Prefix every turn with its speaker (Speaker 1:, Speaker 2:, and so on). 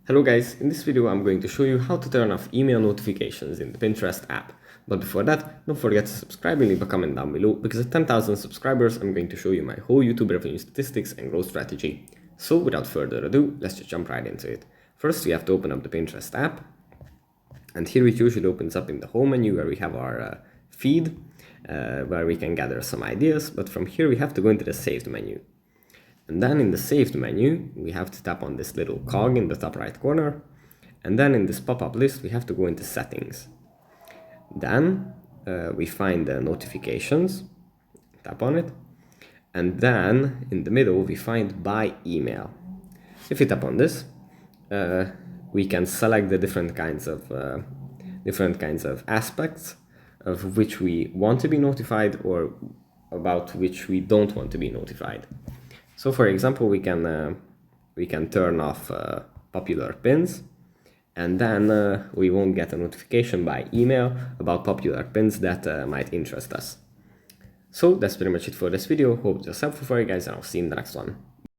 Speaker 1: Hello guys, in this video I'm going to show you how to turn off email notifications in the Pinterest app. But before that, don't forget to subscribe and leave a comment down below, because at 10,000 subscribers I'm going to show you my whole YouTube revenue statistics and growth strategy. So without further ado, let's just jump right into it. First we have to open up the Pinterest app, and here it usually opens up in the home menu where we have our feed, where we can gather some ideas, but from here we have to go into the saved menu. And then in the saved menu, we have to tap on this little cog in the top right corner. And then in this pop-up list, we have to go into settings. Then we find the notifications, tap on it. And then in the middle, we find by email. If we tap on this, we can select the different kinds of aspects of which we want to be notified or about which we don't want to be notified. So for example, we can turn off popular pins, and then we won't get a notification by email about popular pins that might interest us. So that's pretty much it for this video. Hope it was helpful for you guys, and I'll see you in the next one.